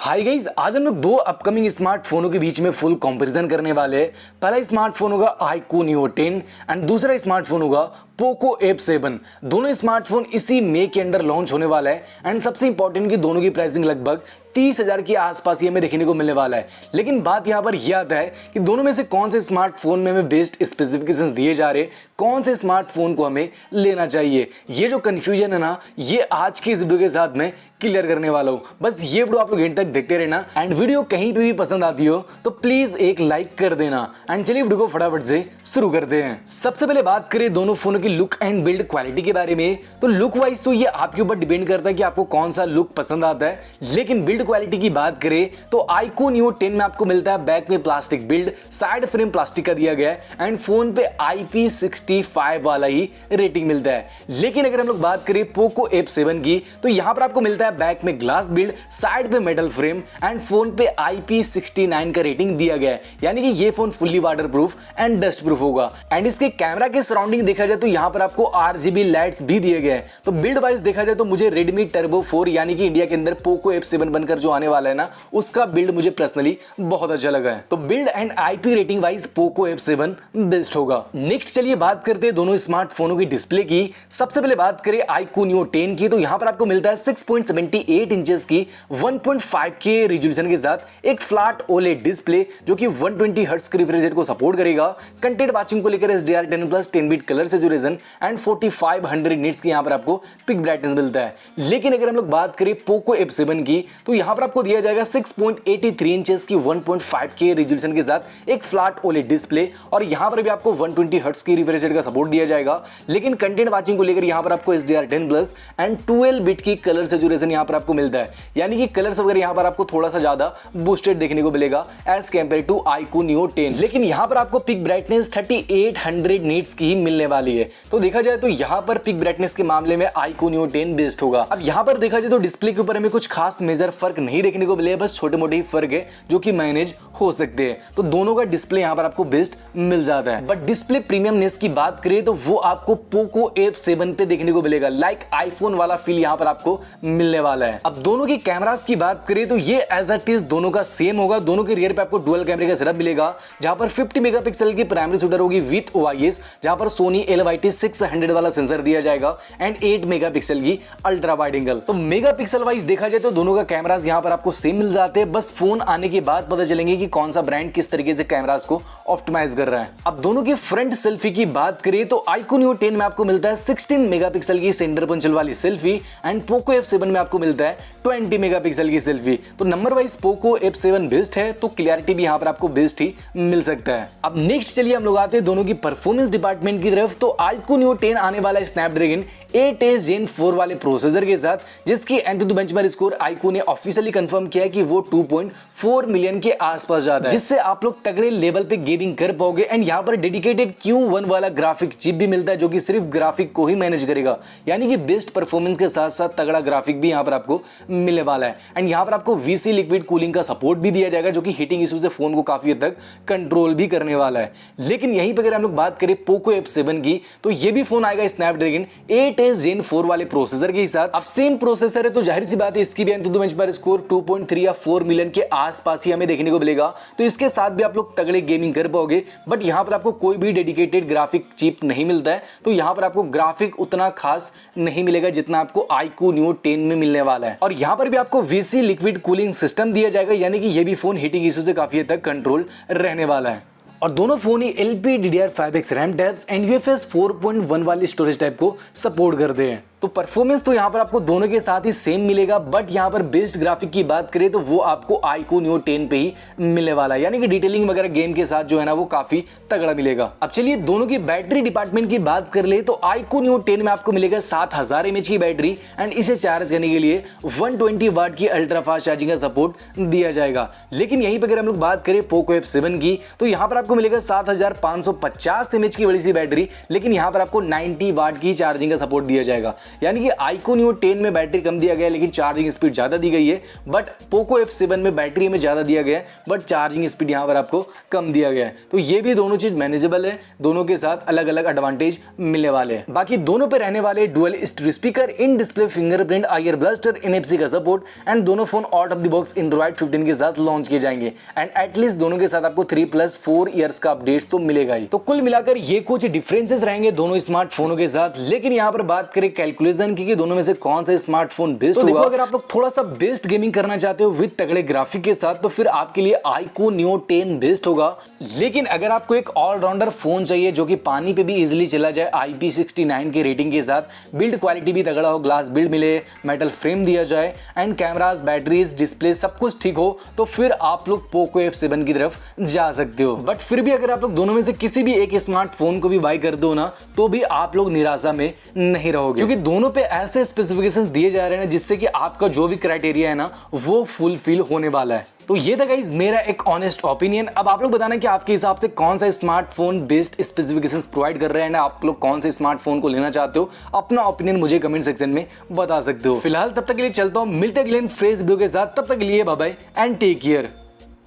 Hi guys, आज हम लोग दो अपकमिंग स्मार्टफोनों के बीच में फुल कंपैरिजन करने वाले हैं। पहला स्मार्टफोन होगा iQOO Neo 10 एंड दूसरा स्मार्टफोन होगा पोको F7। दोनों स्मार्टफोन इसी मई के अंदर लॉन्च होने वाला है एंड सबसे इंपॉर्टेंट कि दोनों की प्राइसिंग लगभग 30,000 के आसपास ही हमें देखने को मिलने वाला है। लेकिन बात यहाँ पर यह आता है कि दोनों में से कौन से स्मार्टफोन में हमें बेस्ट स्पेसिफिकेशंस दिए जा रहे हैं, कौन से स्मार्टफोन को हमें लेना चाहिए। ये जो कंफ्यूजन है ना, ये आज की इस वीडियो के साथ में क्लियर करने वाला हूं। बस ये वीडियो आप लोग एंड तक देखते रहना एंड वीडियो कहीं पे भी पसंद आती हो तो प्लीज एक लाइक कर देना एंड चलिए वीडियो को फटाफट से शुरू करते हैं। सबसे पहले बात करें दोनों फोनों की लुक एंड बिल्ड क्वालिटी के बारे में, तो लुक वाइज तो ये आपके ऊपर डिपेंड करता है कि आपको कौन सा लुक पसंद आता है। लेकिन बिल्ड क्वालिटी की बात करें तो iQOO Neo 10 में आपको मिलता है बैक में plastic build, side frame plastic का दिया गया है एंड फोन पे IP65 वाला ही रेटिंग मिलता है। लेकिन अगर हम लोग बात करें पोको F7 की तो यहां पर आपको मिलता है बैक में ग्लास बिल्ड, साइड पे मेटल फ्रेम एंड फोन पे IP69 का रेटिंग दिया गया है, यानी कि ये phone fully water proof and dust proof होगा। एंड इसके कैमरा के सराउंडिंग देखा जाए तो यहां पर आपको RGB लाइट्स भी दिए गए हैं। तो बिल्ड वाइज देखा जाए तो मुझे Redmi Turbo 4 यानी कि इंडिया के अंदर पोको F7 बनकर जो आने वाला है ना, उसका बिल्ड मुझे पर्सनली बहुत अच्छा लगा है। तो build and IP rating wise Poco F7 best होगा। नेक्स्ट चलिए बात करते हैं दोनों स्मार्टफोनों की डिस्प्ले की। सबसे पहले बात करें iQOO Neo 10 की, तो यहां पर आपको मिलता है 6.78 इंचेस की 1.5K रेजोल्यूशन के साथ एक फ्लैट OLED डिस्प्ले जो कि 120 हर्ट्ज के रिफ्रेश रेट को सपोर्ट करेगा। कंटेंट वाचिंग को लेकर HDR10+ 10 bit colour saturation and 4500 nits की यहां पर आपको पिक ब्राइटनेस मिलता है। लेकिन अगर हम लोग बात करें पोको F7 की तो यहां पर आपको दिया जाएगा 6.83 इंचेस की 1.5K रेजोल्यूशन के साथ एक फ्लैट OLED डिस्प्ले और यहां पर भी आपको 120 हर्ट्ज की रिफ्रेश रेट का सपोर्ट दिया जाएगा। लेकिन कंटेंट वाचिंग को लेकर यहां पर आपको HDR10+ एंड 12 बिट की कलर सैचुरेशन यहां पर आपको मिलता है, यानी कि कलर्स वगैरह यहां पर आपको थोड़ा सा ज्यादा बूस्टेड देखने को मिलेगा as compare to iQOO Neo 10। लेकिन यहां पर आपको पिक ब्राइटनेस 3800 निट्स की ही मिलने वाली है। तो देखा जाए तो यहां पर पिक ब्राइटनेस के मामले में iQOO Neo 10 बेस्ट होगा। अब यहां पर देखा जाए तो डिस्प्ले के ऊपर हमें कुछ खास मेजर फर्क नहीं देखने को मिले, बस छोटे मोटे ही फर्क है जो कि मैनेज हो सकते हैं। तो दोनों का डिस्प्ले यहां पर आपको बेस्ट मिल जाता है। बट डिस्प्ले प्रीमियमनेस की बात करें तो वो आपको पोको F7 पे देखने को मिलेगा, लाइक आईफोन वाला फील यहां पर आपको मिलने वाला है। अब दोनों की कैमरास की बात करें तो ये एज इट इज दोनों का सेम होगा। दोनों के रियर पे आपको डुअल कैमरे का सेटअप मिलेगा, जहां पर 50 मेगापिक्सल की प्राइमरी शूटर होगी विद OIS, जहां पर सोनी LYT600 वाला सेंसर दिया जाएगा एंड 8 मेगापिक्सल की अल्ट्रा वाइड एंगल। तो मेगापिक्सल वाइज देखा जाए तो दोनों का कैमरास यहां पर आपको सेम मिल जाते हैं, बस फोन आने के बाद पता चलेंगे कि कौन सा ब्रांड किस तरीके से कैमरास को ऑप्टिमाइज कर रहा है। अब दोनों की फ्रंट सेल्फी की बात करें तो iQOO Neo 10 में आपको मिलता है 16 मेगापिक्सल की सेंटर पंचल वाली सेल्फी एंड पोको F7 में आपको मिलता है 20 मेगापिक्सल की सेल्फी। तो number wise Poco F7 best है, तो क्लियरिटी भी यहां पर आपको बेस्ट ही मिल सकता है। अब नेक्स्ट चलिए हम लोग आते हैं दोनों की परफॉर्मेंस डिपार्टमेंट की तरफ। तो iQOO Neo 10 आने वाला है स्नैपड्रैगन 8s Gen 4 वाले प्रोसेसर के साथ, जिसकी एंटुटू बेंचमार्क स्कोर iQOO ने ऑफिशियली कंफर्म किया है कि वो 2.4 मिलियन के आसपास जाता है, जिससे आप लोग तगड़े लेवल पे गेमिंग कर पाओगे। एंड यहां पर डेडिकेटेड Q1 वाला ग्राफिक चिप भी मिलता है जो कि सिर्फ ग्राफिक को ही मैनेज करेगा, यानी कि बेस्ट परफॉर्मेंस के साथ साथ तगड़ा ग्राफिक भी यहां पर आपको मिलने वाला है। एंड यहां पर आपको VC लिक्विड कूलिंग का सपोर्ट भी दिया जाएगा जो कि हीटिंग इशू से फोन को काफी हद तक कंट्रोल भी करने वाला है। लेकिन यहीं पर अगर हम लोग बात करें पोको F7 की तो ये भी फोन आएगा स्नैपड्रैगन 8s Gen 4 वाले प्रोसेसर के साथ। अब सेम प्रोसेसर है तो जाहिर सी बात है इसकी भी एंटुटू बेंचमार्क स्कोर 2.3 या 4 मिलियन के आसपास ही हमें देखने को मिलेगा। तो इसके साथ भी आप लोग तगड़े गेमिंग कर पाओगे। बट यहां पर आपको कोई भी डेडिकेटेड ग्राफिक चिप नहीं मिलता है, तो यहां पर आपको ग्राफिक उतना खास नहीं मिलेगा जितना आपको iQOO Neo 10 में मिलने वाला है। और यहां पर भी आपको VC लिक्विड कूलिंग सिस्टम दिया जाएगा, यानी कि ये भी फोन हीटिंग इशू से काफी हद तक कंट्रोल रहने वाला है। और दोनों phone he LPDDR5X RAM types and UFS 4.1 वाली स्टोरेज टाइप को सपोर्ट करते हैं। तो परफॉर्मेंस तो यहां पर आपको दोनों के साथ ही सेम मिलेगा, बट यहां पर बेस्ट ग्राफिक की बात करें तो वो आपको iQOO Neo 10 पे ही मिलने वाला है, यानी कि डिटेलिंग वगैरह गेम के साथ जो है ना वो काफी तगड़ा मिलेगा। अब चलिए दोनों की बैटरी डिपार्टमेंट की बात कर ले तो iQOO Neo 10 में आपको मिलेगा 7000 mAh की बैटरी एंड इसे चार्ज करने के लिए 120 वाट की अल्ट्रा फास्ट चार्जिंग का सपोर्ट दिया जाएगा। लेकिन यहीं पर अगर हम लोग बात करें पोको F7 की तो यहां पर आपको मिलेगा 7550 mAh की बड़ी सी बैटरी, लेकिन यहां पर आपको 90 वाट की चार्जिंग का सपोर्ट दिया जाएगा, यानी कि iQOO Neo 10 में बैटरी कम दिया गया है लेकिन चार्जिंग स्पीड ज्यादा दी गई है, बट पोको F7 में बैटरी में ज्यादा दिया गया है बट चार्जिंग स्पीड यहाँ पर आपको कम दिया गया है। तो ये भी दोनों चीज मैनेजेबल है, दोनों के साथ अलग अलग एडवांटेज मिलने वाले हैं। बाकी दोनों पे रहने वाले dual stereo speaker, in display fingerprint, IR blaster, NFC का सपोर्ट एंड दोनों phone out of the box Android 15 के साथ लॉन्च किए जाएंगे एंड एटलीस्ट दोनों के साथ आपको 3+4 ईयर्स का अपडेट्स तो मिलेगा ही। तो कुल मिलाकर ये कुछ डिफरेंसेस रहेंगे दोनों स्मार्टफोनों के साथ। लेकिन यहाँ पर बात करें कैलकुलेशन की कि दोनों में से कौन सा स्मार्टफोन बेस्ट होगा, अगर आप लोग थोड़ा सा बेस्ट गेमिंग करना चाहते हो विद तगड़े ग्राफिक के साथ तो फिर आपके लिए iQOO Neo 10 बेस्ट होगा। लेकिन अगर आपको एक ऑलराउंडर फोन चाहिए जो कि पानी पे भी इजीली चला जाए IP69 की रेटिंग के साथ, बिल्ड क्वालिटी भी तगड़ा हो, ग्लास बिल्ड मिले, मेटल फ्रेम दिया जाए एंड कैमरास, बैटरीज, डिस्प्ले सब कुछ ठीक हो, तो फिर आप लोग पोको F7 की तरफ जा सकते हो। बट फिर भी अगर आप लोग दोनों में से किसी भी एक स्मार्टफोन को भी बाय कर दो ना तो भी आप लोग निराशा में नहीं रहोगे, क्योंकि दोनों पे ऐसे स्पेसिफिकेशंस दिए जा रहे हैं जिससे कि आपका जो भी क्राइटेरिया है ना वो फुलफिल होने वाला है। तो ये था गाइस मेरा एक ऑनेस्ट ओपिनियन। अब आप लोग बताना कि आपके हिसाब से कौन सा स्मार्टफोन बेस्ट स्पेसिफिकेशंस प्रोवाइड कर रहे हैं ना, आप लोग कौन से स्मार्टफोन को लेना चाहते हो, अपना ओपिनियन मुझे कमेंट सेक्शन में बता सकते हो। फिलहाल तब तक के लिए चलता हूं, मिलते हैं अगले फ्रेश वीडियो के साथ, तब तक के लिए bye bye and take care.